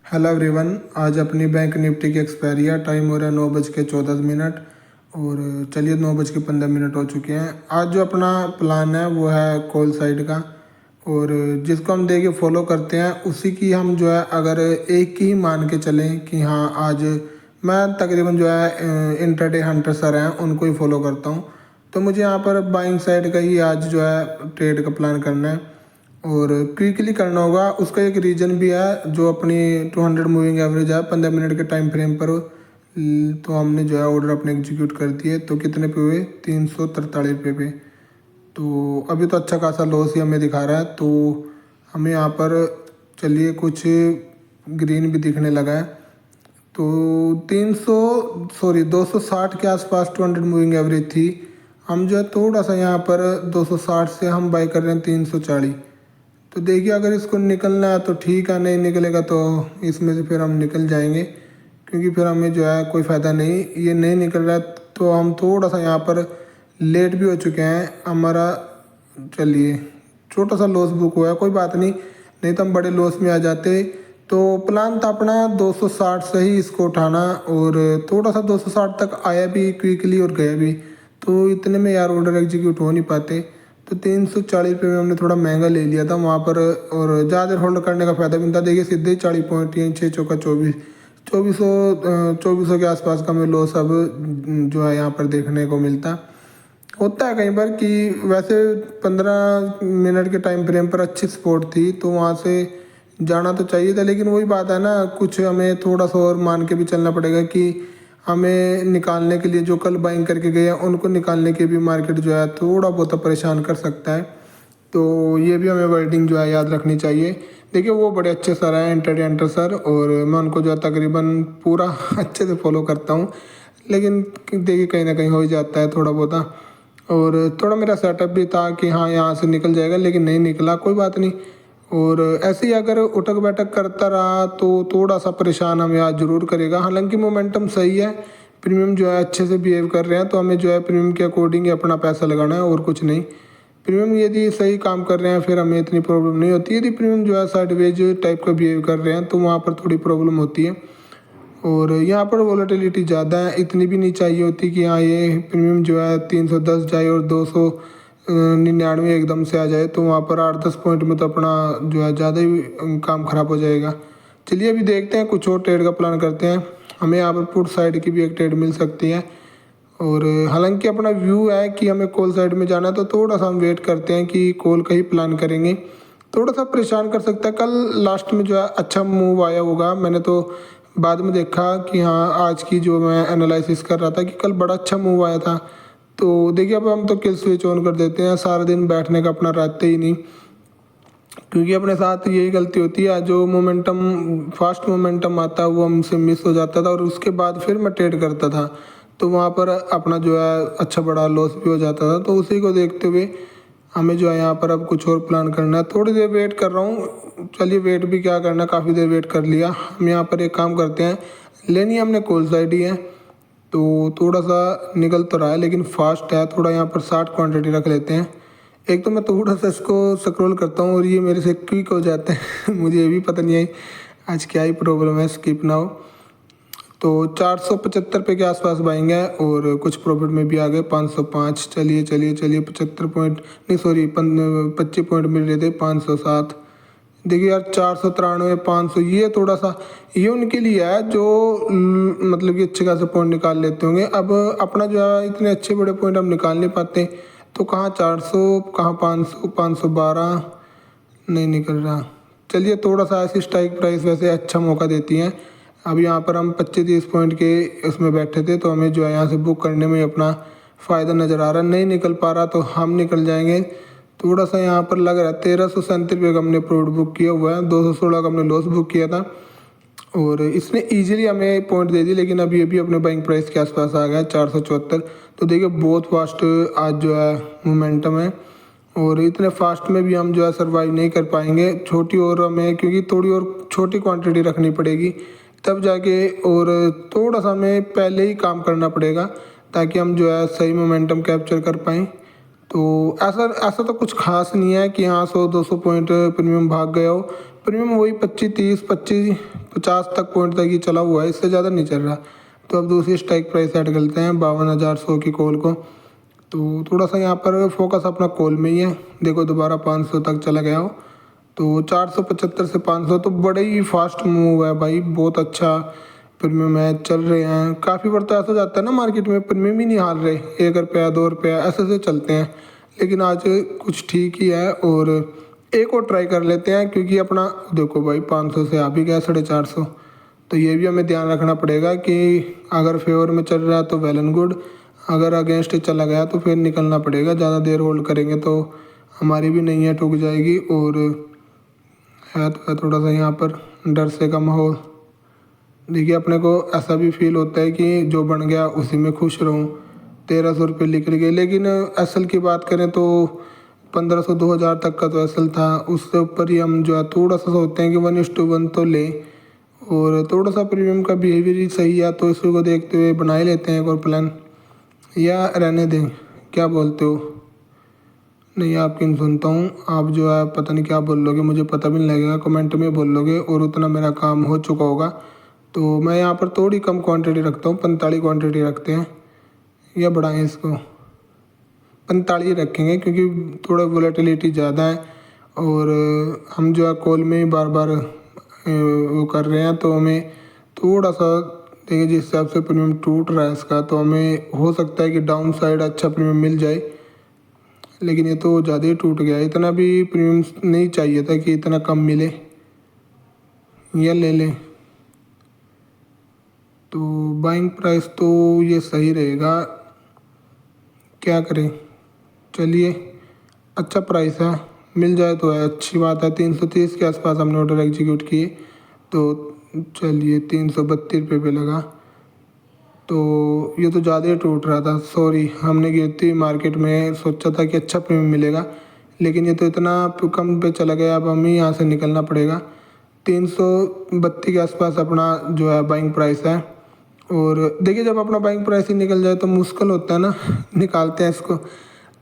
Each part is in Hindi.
Hello everyone. आज अपनी बैंक निफ्टी की एक्सपायरी है। टाइम हो रहा है 9:14 और चलिए 9:15 हो चुके हैं। आज जो अपना प्लान है वो है कॉल साइड का, और जिसको हम देखिए फॉलो करते हैं उसी की हम जो है अगर एक की ही मान के चलें कि हाँ आज मैं तकरीबन जो है इंटरडे हंटर सर हैं उनको ही फॉलो करता हूँ, तो मुझे यहाँ पर बाइंग साइड का ही आज जो है ट्रेड का प्लान करना है और क्विकली करना होगा। उसका एक रीज़न भी है, जो अपनी 200 मूविंग एवरेज है 15 मिनट के टाइम फ्रेम पर, तो हमने जो है ऑर्डर अपने एग्जीक्यूट कर दिए। तो कितने पे हुए? 343 रुपये पे। तो अभी तो अच्छा खासा लॉस ही हमें दिखा रहा है, तो हमें यहाँ पर चलिए कुछ ग्रीन भी दिखने लगा है। तो 260 के आसपास 200 मूविंग एवरेज थी। हम जो है थोड़ा सा यहाँ पर 260 से हम बाई कर रहे हैं 340। तो देखिए अगर इसको निकलना है तो ठीक है, नहीं निकलेगा तो इसमें से फिर हम निकल जाएंगे, क्योंकि फिर हमें जो है कोई फ़ायदा नहीं। ये नहीं निकल रहा है तो हम थोड़ा सा यहाँ पर लेट भी हो चुके हैं हमारा। चलिए छोटा सा लॉस बुक हुआ है, कोई बात नहीं, नहीं तो हम बड़े लॉस में आ जाते। तो प्लान था अपना 260 से ही इसको उठाना, और थोड़ा सा 260 तक आया भी क्विकली और गया भी। तो इतने में यार ऑर्डर एग्जीक्यूट हो नहीं पाते। तो 340 रुपये में हमने थोड़ा महंगा ले लिया था वहाँ पर, और ज़्यादा होल्ड करने का फ़ायदा भी नहीं था। देखिए सीधे 40 पॉइंट, यहीं 6 चौका 24, 2400 के आसपास का हमें लॉस अब जो है यहाँ पर देखने को मिलता होता है कहीं पर। कि वैसे 15 मिनट के टाइम फ्रेम पर अच्छी सपोर्ट थी तो वहाँ से जाना तो चाहिए था, लेकिन वही बात है ना, कुछ हमें थोड़ा सा और मान के भी चलना पड़ेगा कि हमें निकालने के लिए जो कल बाइंग करके गए हैं उनको निकालने के भी मार्केट जो है थोड़ा बहुत परेशान कर सकता है। तो ये भी हमें वर्डिंग जो है याद रखनी चाहिए। देखिए वो बड़े अच्छे सर हैं, एंटर सर, और मैं उनको जो है तकरीबन पूरा अच्छे से फॉलो करता हूँ, लेकिन देखिए कहीं ना कहीं हो ही जाता है थोड़ा बहुत। और थोड़ा मेरा सेटअप भी था कि हाँ यहाँ से निकल जाएगा, लेकिन नहीं निकला, कोई बात नहीं। और ऐसे ही अगर उठक बैठक करता रहा तो थोड़ा सा परेशान हमें आज ज़रूर करेगा। हालांकि मोमेंटम सही है, प्रीमियम जो है अच्छे से बिहेव कर रहे हैं, तो हमें जो है प्रीमियम के अकॉर्डिंग ही अपना पैसा लगाना है और कुछ नहीं। प्रीमियम यदि सही काम कर रहे हैं फिर हमें इतनी प्रॉब्लम नहीं होती। यदि प्रीमियम जो है साइडवेज टाइप का बिहेव कर रहे हैं तो वहाँ पर थोड़ी प्रॉब्लम होती है। और यहाँ पर वॉलेटिलिटी ज़्यादा है, इतनी भी नहीं चाहिए होती कि हाँ ये प्रीमियम जो है 310 जाए और 299 एकदम से आ जाए, तो वहाँ पर 8-10 पॉइंट में तो अपना जो है ज़्यादा ही काम ख़राब हो जाएगा। चलिए अभी देखते हैं, कुछ और ट्रेड का प्लान करते हैं। हमें यहाँ पर पुट साइड की भी एक ट्रेड मिल सकती है, और हालांकि अपना व्यू है कि हमें कॉल साइड में जाना है, तो थोड़ा सा हम वेट करते हैं कि कॉल का ही प्लान करेंगे। थोड़ा सा परेशान कर सकता है, कल लास्ट में जो है अच्छा मूव आया होगा। मैंने तो बाद में देखा कि हाँ आज की जो मैं एनालिसिस कर रहा था कि कल बड़ा अच्छा मूव आया था। तो देखिए अब हम तो किल स्विच ऑन कर देते हैं, सारा दिन बैठने का अपना रहते ही नहीं, क्योंकि अपने साथ यही गलती होती है, जो मोमेंटम फास्ट मोमेंटम आता है वो हमसे मिस हो जाता था, और उसके बाद फिर मैं ट्रेड करता था तो वहाँ पर अपना जो है अच्छा बड़ा लॉस भी हो जाता था। तो उसी को देखते हुए हमें जो है यहाँ पर अब कुछ और प्लान करना है। थोड़ी देर वेट कर रहा हूँ, चलिए वेट भी क्या करना, काफ़ी देर वेट कर लिया। हम यहाँ पर एक काम करते हैं, लेनी हमने कॉल साइड ही है, तो थोड़ा सा निकल तो रहा है लेकिन फास्ट है थोड़ा। यहाँ पर 60 क्वांटिटी रख लेते हैं। एक तो मैं थोड़ा सा इसको स्क्रॉल करता हूँ और ये मेरे से क्विक हो जाते हैं मुझे ये भी पता नहीं है आज क्या ही प्रॉब्लम है, स्किप ना हो। तो 475 रुपये के आसपास बाइंग है, और कुछ प्रॉफिट में भी आ गए 505। चलिए चलिए चलिए 75 पॉइंट नहीं सॉरी 25 पॉइंट मिल रहे थे 507। देखिए यार 493 500, ये थोड़ा सा ये उनके लिए है जो मतलब कि अच्छे खासे पॉइंट निकाल लेते होंगे। अब अपना जो है इतने अच्छे बड़े पॉइंट हम निकाल नहीं पाते, तो कहाँ 400 कहाँ 500 512 नहीं निकल रहा। चलिए थोड़ा सा ऐसी स्ट्राइक प्राइस वैसे अच्छा मौका देती हैं। अब यहाँ पर हम 25-30 पॉइंट के उसमें बैठे थे, तो हमें जो है यहाँ से बुक करने में अपना फ़ायदा नज़र आ रहा, नहीं निकल पा रहा तो हम निकल जाएंगे। थोड़ा सा यहाँ पर लग रहा है 1337 रुपये का हमने प्रॉफिट बुक किया हुआ है, 216 का हमने लॉस बुक किया था, और इसने इजीली हमें पॉइंट दे दी। लेकिन अब ये भी अपने बाइंग प्राइस के आसपास आ गया 474। तो देखिए बहुत फास्ट आज जो है मोमेंटम है, और इतने फास्ट में भी हम जो है सर्वाइव नहीं कर पाएंगे। छोटी और हमें क्योंकि थोड़ी और छोटी क्वांटिटी रखनी पड़ेगी तब जाके, और थोड़ा सा हमें पहले ही काम करना पड़ेगा ताकि हम जो है सही मोमेंटम कैप्चर कर पाएँ। तो ऐसा ऐसा तो कुछ खास नहीं है कि हाँ 100-200 पॉइंट प्रीमियम भाग गया हो। प्रीमियम वही 25-30 25 50 तक पॉइंट तक ही चला हुआ है, इससे ज़्यादा नहीं चल रहा। तो अब दूसरी स्ट्राइक प्राइस ऐड करते हैं 52,100 की कॉल को। तो थोड़ा सा यहाँ पर फोकस अपना कॉल में ही है। देखो दोबारा 500 तक चला गया हो, तो 475 से 500 तो बड़े ही फास्ट मूव है भाई, बहुत अच्छा प्रीमियम मैच चल रहे हैं। काफ़ी बार तो ऐसा जाता है ना मार्केट में, प्रीमियम ही नहीं हार रहे, 1 रुपया 2 रुपया ऐसे से चलते हैं, लेकिन आज कुछ ठीक ही है। और एक और ट्राई कर लेते हैं, क्योंकि अपना देखो भाई 500 से आ भी गया 450, तो ये भी हमें ध्यान रखना पड़ेगा कि अगर फेवर में चल रहा है तो वेल एंड गुड, अगर अगेंस्ट चला गया तो फिर निकलना पड़ेगा। ज़्यादा देर होल्ड करेंगे तो हमारी भी नैया टूट जाएगी। और है तो थोड़ा सा यहाँ पर डर से का माहौल। देखिए अपने को ऐसा भी फील होता है कि जो बन गया उसी में खुश रहूँ। 1300 रुपये निकल गए, लेकिन एसएल की बात करें तो 1500 2000 तक का तो एसएल था। उससे ऊपर ही हम जो है थोड़ा सा सोचते हैं कि 1:1 तो ले, और थोड़ा सा प्रीमियम का बिहेवियर ही सही है, तो इसी को देखते हुए बना ही लेते हैं एक और प्लान, या रहने दें, क्या बोलते हो? नहीं आपकी नहीं सुनता हूँ, आप जो है पता नहीं क्या बोल लोगे, मुझे पता भी नहीं लगेगा, कमेंट में बोल लोगे और उतना मेरा काम हो चुका होगा। तो मैं यहाँ पर थोड़ी कम क्वांटिटी रखता हूँ, 45 क्वांटिटी रखते हैं, या बढ़ाएं इसको, 45 रखेंगे क्योंकि थोड़ा वोलेटिलिटी ज़्यादा है। और हम जो है कॉल में ही बार बार वो कर रहे हैं, तो हमें थोड़ा सा देखिए जिस हिसाब से प्रीमियम टूट रहा है इसका, तो हमें हो सकता है कि डाउन साइड अच्छा प्रीमियम मिल जाए, लेकिन ये तो ज़्यादा ही टूट गया। इतना भी प्रीमियम नहीं चाहिए था कि इतना कम मिले, या ले लें। तो बाइंग प्राइस तो ये सही रहेगा, क्या करें, चलिए अच्छा प्राइस है, मिल जाए तो है अच्छी बात है। 330 के आसपास हमने ऑर्डर एग्जीक्यूट किए, तो चलिए 332 रुपये पे लगा, तो ये तो ज़्यादा ही टूट रहा था। सॉरी, हमने गिरती मार्केट में सोचा था कि अच्छा प्रीमियम मिलेगा, लेकिन ये तो इतना कम पे चला गया, अब हमें यहाँ से निकलना पड़ेगा। 332 के आसपास अपना जो है बाइंग प्राइस है। और देखिए जब अपना बाइंग प्राइस ही निकल जाए तो मुश्किल होता है ना निकालते हैं इसको,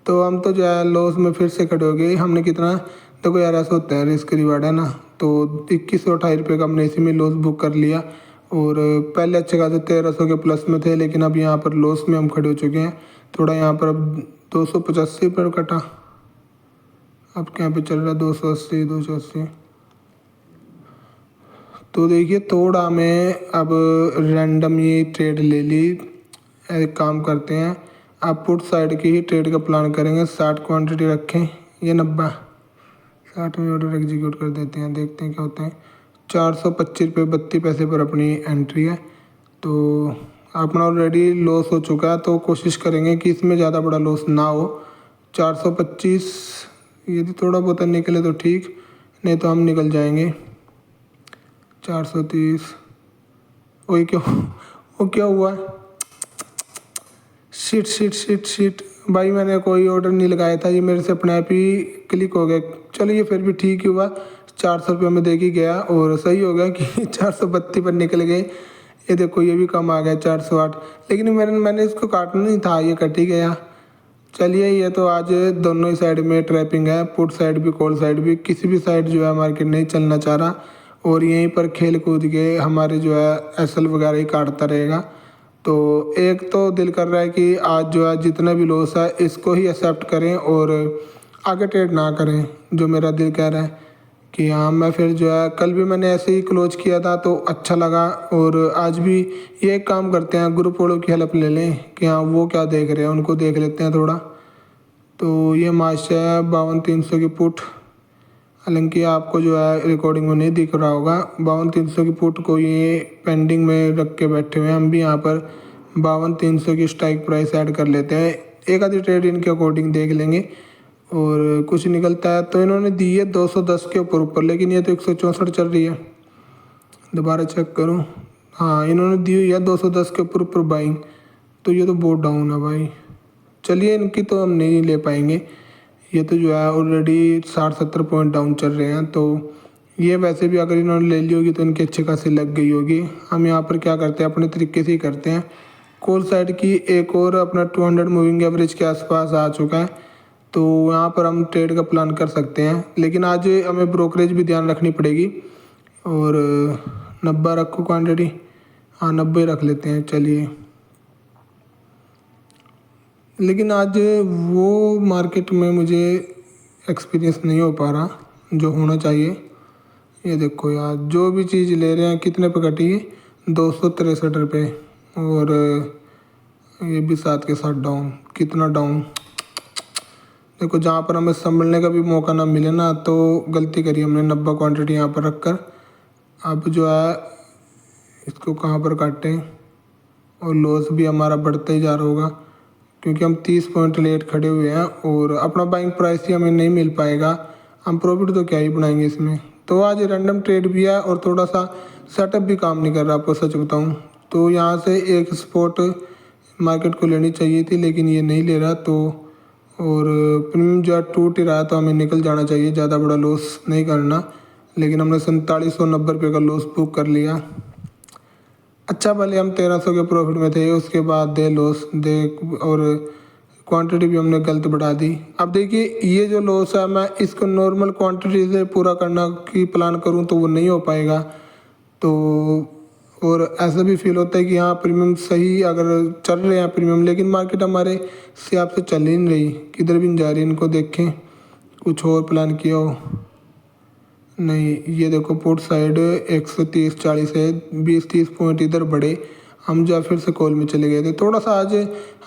तो हम तो जो है लॉस में फिर से खड़े हो गए। हमने कितना, देखो यार ऐसा होता है, रिस्क रिवार्ड है ना, तो 2128 रुपये का हमने इसी में लॉस बुक कर लिया। और पहले अच्छे खासे 1300 के प्लस में थे, लेकिन अब यहाँ पर लॉस में हम खड़े हो चुके हैं। थोड़ा यहाँ पर अब 285 पर कटा, अब क्या पे चल रहा है 280 280। तो देखिए थोड़ा हमें अब रैंडम ये ट्रेड ले ली। एक काम करते हैं, आप पुट साइड की ही ट्रेड का प्लान करेंगे। 60 क्वांटिटी रखें, ये 90 60 में ऑर्डर एग्जीक्यूट कर देते हैं, देखते हैं क्या होता है। 425 रुपये 32 पैसे पर अपनी एंट्री है। तो अपना ऑलरेडी लॉस हो चुका है, तो कोशिश करेंगे कि इसमें ज़्यादा बड़ा लॉस ना हो। 425 यदि थोड़ा बहुत निकले तो ठीक, नहीं तो हम निकल जाएंगे। 430, वही क्यों, वो क्या हुआ, शिट शिट शिट शिट भाई, मैंने कोई ऑर्डर नहीं लगाया था, ये मेरे से अपने आप ही क्लिक हो गया। चलो ये फिर भी ठीक ही हुआ, 400 रुपये में देख ही गया, और सही हो गया कि 432 पर निकल गए। ये देखो ये भी कम आ गया 408, लेकिन मैंने इसको काटना नहीं था, ये कट ही गया। चलिए ये तो आज दोनों ही साइड में ट्रैपिंग है, पुट साइड भी कॉल साइड भी, किसी भी साइड जो है मार्केट नहीं चलना चाह रहा, और यहीं पर खेल कूद के हमारे जो है एसएल वगैरह ही काटता रहेगा। तो एक तो दिल कर रहा है कि आज जो है जितना भी लॉस है इसको ही एक्सेप्ट करें और आगे ट्रेड ना करें, जो मेरा दिल कह रहा है कि हाँ। मैं फिर जो है कल भी मैंने ऐसे ही क्लोज किया था तो अच्छा लगा, और आज भी ये एक काम करते हैं, ग्रुप वालों की हेल्प ले लें कि हाँ वो क्या देख रहे हैं, उनको देख लेते हैं थोड़ा। तो ये मार्च है 52,300 की पुट, हालांकि आपको जो है रिकॉर्डिंग में नहीं दिख रहा होगा। 52,300 की पुट को ये पेंडिंग में रख के बैठे हुए हैं। हम भी यहाँ पर 52,300 की स्ट्राइक प्राइस ऐड कर लेते हैं, एक आधी ट्रेड इनके अकॉर्डिंग देख लेंगे, और कुछ निकलता है तो इन्होंने दी है 210 के ऊपर ऊपर, लेकिन ये तो 164 चल रही है। दोबारा चेक करूँ, हाँ इन्होंने दी हुई है 210 के ऊपर ऊपर बाइंग, तो ये तो बहुत डाउन है भाई। चलिए इनकी तो हम नहीं ले पाएंगे, ये तो जो है ऑलरेडी 60-70 पॉइंट डाउन चल रहे हैं। तो ये वैसे भी अगर इन्होंने ले ली होगी तो इनकी अच्छी खासी लग गई होगी। हम यहाँ पर क्या करते हैं, अपने तरीके से ही करते हैं। कॉल साइड की एक और अपना 200 मूविंग एवरेज के आसपास आ चुका है, तो यहाँ पर हम ट्रेड का प्लान कर सकते हैं, लेकिन आज हमें ब्रोकरेज भी ध्यान रखनी पड़ेगी। और 90 रखो क्वांटिटी, हाँ 90 रख लेते हैं चलिए। लेकिन आज वो मार्केट में मुझे एक्सपीरियंस नहीं हो पा रहा जो होना चाहिए। ये देखो यार, जो भी चीज़ ले रहे हैं कितने पे कटी है, 263 रुपये, और ये भी साथ के साथ डाउन, कितना डाउन। देखो जहाँ पर हमें संभलने का भी मौका ना मिले ना, तो गलती करी हमने 90 क्वांटिटी यहाँ पर रख कर। अब जो है इसको कहाँ पर काटें, और लॉस भी हमारा बढ़ता ही जा रहा होगा क्योंकि हम 30 पॉइंट लेट खड़े हुए हैं और अपना बाइंग प्राइस ही हमें नहीं मिल पाएगा। हम प्रॉफिट तो क्या ही बनाएंगे इसमें। तो आज रैंडम ट्रेड भी है और थोड़ा सा सेटअप भी काम नहीं कर रहा, आपको सच बताऊं तो। यहाँ से एक स्पॉट मार्केट को लेनी चाहिए थी लेकिन ये नहीं ले रहा, तो और प्रीमियम जो है टूट ही रहा, तो हमें निकल जाना चाहिए, ज़्यादा बड़ा लॉस नहीं करना। लेकिन हमने 4790 का लॉस बुक कर लिया। अच्छा भले हम 1300 के प्रॉफिट में थे, उसके बाद दे लॉस दे, और क्वांटिटी भी हमने गलत बढ़ा दी। अब देखिए ये जो लॉस है, मैं इसको नॉर्मल क्वांटिटी से पूरा करना की प्लान करूं तो वो नहीं हो पाएगा। तो और ऐसा भी फील होता है कि हाँ प्रीमियम सही अगर चल रहे हैं प्रीमियम, लेकिन मार्केट हमारे हिसाब से चल ही नहीं रही, किधर भी नहीं जा रही। इनको देखें कुछ और प्लान किया हो, नहीं। ये देखो पुट साइड 130-40 है, 20-30 पॉइंट इधर बढ़े, हम जो फिर से कॉल में चले गए थे। थोड़ा सा आज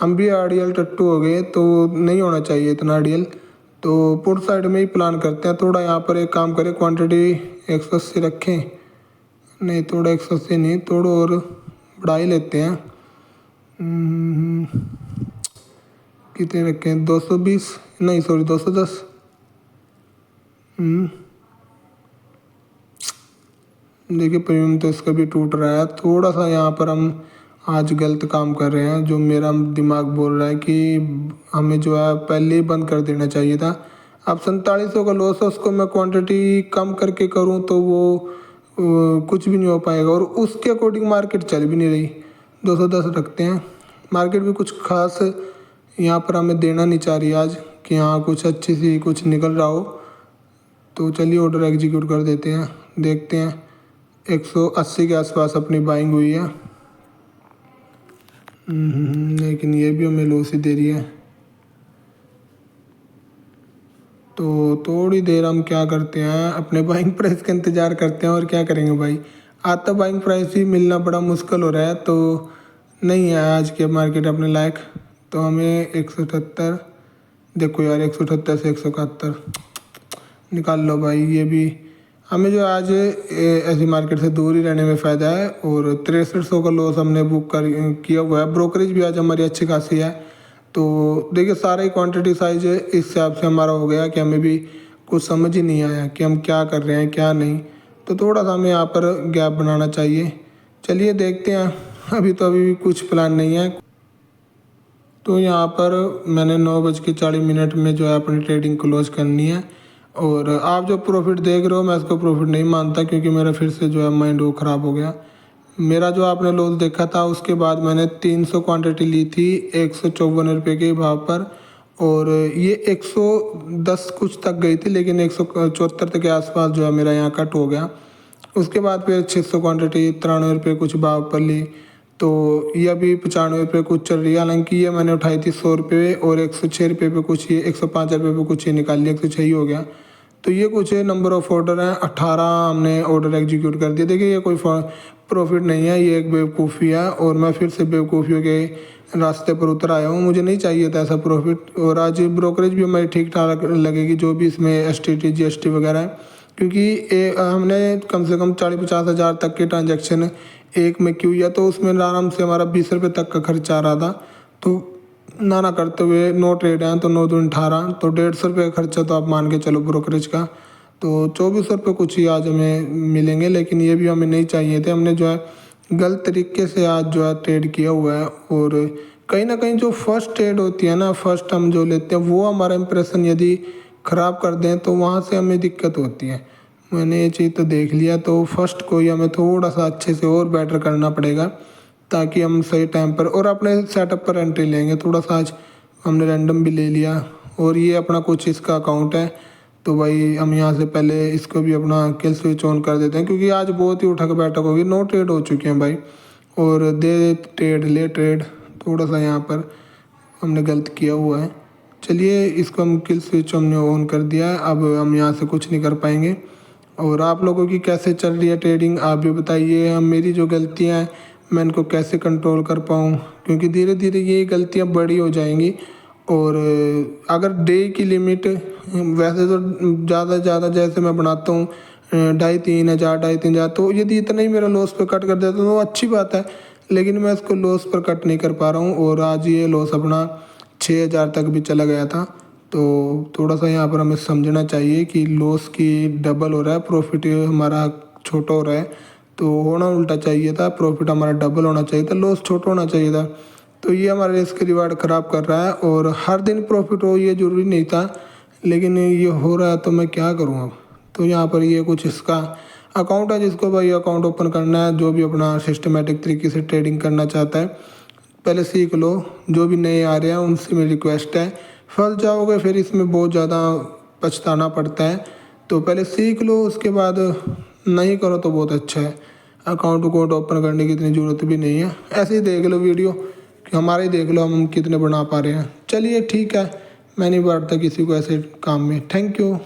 हम भी आरडीएल टट्टू हो गए, तो नहीं होना चाहिए इतना आरडीएल। तो पुट साइड में ही प्लान करते हैं। थोड़ा यहाँ पर एक काम करें, क्वांटिटी 180 रखें, नहीं थोड़ा 180 नहीं, थोड़ा और बढ़ा ही लेते हैं। कितने रखें, 220 नहीं सॉरी 210। देखिए प्रीमियम तो इसका भी टूट रहा है। थोड़ा सा यहाँ पर हम आज गलत काम कर रहे हैं, जो मेरा दिमाग बोल रहा है कि हमें जो है पहले ही बंद कर देना चाहिए था। अब 4700 का लॉस है, उसको मैं क्वांटिटी कम करके करूँ तो वो कुछ भी नहीं हो पाएगा, और उसके अकॉर्डिंग मार्केट चल भी नहीं रही। 210 रखते हैं। मार्केट भी कुछ खास यहाँ पर हमें देना नहीं चाह रही आज कि हाँ कुछ अच्छी सी कुछ निकल रहा हो। तो चलिए ऑर्डर एग्जीक्यूट कर देते हैं, देखते हैं। 180 के आसपास अपनी बाइंग हुई है, लेकिन ये भी हमें लॉस ही दे रही है। तो थोड़ी देर हम क्या करते हैं, अपने बाइंग प्राइस का इंतज़ार करते हैं, और क्या करेंगे भाई। आज तो बाइंग प्राइस भी मिलना बड़ा मुश्किल हो रहा है, तो नहीं है आज के मार्केट अपने लायक। तो हमें 178, देखो यार 178 से 171 निकाल लो भाई। ये भी हमें जो आज ऐसी मार्केट से दूर ही रहने में फ़ायदा है। और 6300 का लॉस हमने बुक किया हुआ है। ब्रोकरेज भी आज हमारी अच्छी खासी है। तो देखिए सारा ही क्वांटिटी साइज इस हिसाब से हमारा हो गया कि हमें भी कुछ समझ ही नहीं आया कि हम क्या कर रहे हैं क्या नहीं। तो थोड़ा सा हमें यहाँ पर गैप बनाना चाहिए। चलिए देखते हैं, अभी भी कुछ प्लान नहीं है। तो यहाँ पर मैंने 9:40 में जो है अपनी ट्रेडिंग क्लोज करनी है। और आप जो प्रॉफिट देख रहे हो, मैं इसको प्रॉफिट नहीं मानता, क्योंकि मेरा फिर से जो है माइंड वो ख़राब हो गया। मेरा जो आपने लॉस देखा था, उसके बाद मैंने 300 क्वांटिटी ली थी 154 रुपये के भाव पर, और ये 110 कुछ तक गई थी, लेकिन 174 तक के आसपास जो है मेरा यहाँ कट हो गया। उसके बाद फिर 600 क्वांटिटी 93 रुपये कुछ भाव पर ली, तो ये अभी 95 रुपये कुछ चल रही है। हालांकि ये मैंने उठाई थी 100 रुपये, और 106 रुपये पे कुछ, ये 105 रुपये पे कुछ ये निकाल लिया, 106 ही हो गया। तो ये कुछ नंबर ऑफ ऑर्डर हैं, 18 हमने ऑर्डर एग्जीक्यूट कर दिए। देखिए ये कोई प्रॉफिट नहीं है, ये एक बेवकूफ़ी है, और मैं फिर से बेवकूफ़ियों के रास्ते पर उतर आया हूँ। मुझे नहीं चाहिए था ऐसा प्रॉफिट। और आज ब्रोकरेज भी हमारी ठीक ठाक लगेगी, जो भी इसमें STT GST वगैरह है, क्योंकि हमने कम से कम 40-50 हज़ार तक के ट्रांजेक्शन एक में क्यों या, तो उसमें आराम से हमारा 20 रुपये तक का खर्चा आ रहा था। तो ना करते हुए 9 ट्रेड हैं, तो 9 दूनी 18, तो 150 रुपये का खर्चा तो आप मान के चलो ब्रोकरेज का। तो 2400 रुपये कुछ ही आज हमें मिलेंगे, लेकिन ये भी हमें नहीं चाहिए थे। हमने जो है गलत तरीके से आज जो है ट्रेड किया हुआ है। और कहीं ना कहीं जो फर्स्ट ट्रेड होती है ना, फर्स्ट हम जो लेते हैं, वो हमारा इंप्रेशन यदि ख़राब कर दें तो वहाँ से हमें दिक्कत होती है। मैंने ये चीज़ तो देख लिया। तो फर्स्ट को ही हमें थोड़ा सा अच्छे से और बेटर करना पड़ेगा, ताकि हम सही टाइम पर और अपने सेटअप पर एंट्री लेंगे। थोड़ा सा आज हमने रैंडम भी ले लिया, और ये अपना कुछ इसका अकाउंट है, तो भाई हम यहाँ से पहले इसको भी अपना किल स्विच ऑन कर देते हैं, क्योंकि आज बहुत ही उठक बैठक होगी, 9 ट्रेड हो चुके हैं भाई। और दे ट्रेड ले ट्रेड, थोड़ा सा यहाँ पर हमने गलत किया हुआ है। चलिए इसको हम किल स्विच हमने ऑन कर दिया है, अब हम यहाँ से कुछ नहीं कर पाएंगे। और आप लोगों की कैसे चल रही है ट्रेडिंग आप भी बताइए। हम मेरी जो गलतियाँ हैं मैं इनको कैसे कंट्रोल कर पाऊँ, क्योंकि धीरे धीरे ये गलतियाँ बड़ी हो जाएंगी। और अगर डे की लिमिट वैसे तो ज़्यादा से ज़्यादा जैसे मैं बनाता हूँ 2,500 तो यदि इतना ही मेरा लॉस पे कट कर देता तो अच्छी बात है, लेकिन मैं इसको लॉस पर कट नहीं कर पा रहा हूँ। और आज ये लॉस अपना 6,000 तक भी चला गया था। तो थोड़ा सा यहाँ पर हमें समझना चाहिए कि लॉस की डबल हो रहा है, प्रॉफिट हमारा छोटा हो रहा है। तो होना उल्टा चाहिए था, प्रॉफिट हमारा डबल होना चाहिए था, लॉस छोटा होना चाहिए था। तो ये हमारे रिस्क रिवार्ड ख़राब कर रहा है। और हर दिन प्रॉफिट हो ये ज़रूरी नहीं था, लेकिन ये हो रहा है तो मैं क्या करूँ अब। तो यहाँ पर ये कुछ इसका अकाउंट है जिसको भाई अकाउंट ओपन करना है, जो भी अपना सिस्टमेटिक तरीके से ट्रेडिंग करना चाहता है पहले सीख लो। जो भी नए आ रहे हैं उनसे मेरी रिक्वेस्ट है, फंस जाओगे फिर इसमें बहुत ज़्यादा पछताना पड़ता है। तो पहले सीख लो, उसके बाद नहीं करो तो बहुत अच्छा है। अकाउंट ओपन करने की इतनी ज़रूरत भी नहीं है, ऐसे ही देख लो वीडियो कि हमारा ही देख लो हम कितने बना पा रहे हैं। चलिए ठीक है, मैं नहीं बांटता किसी को ऐसे काम में। Thank you.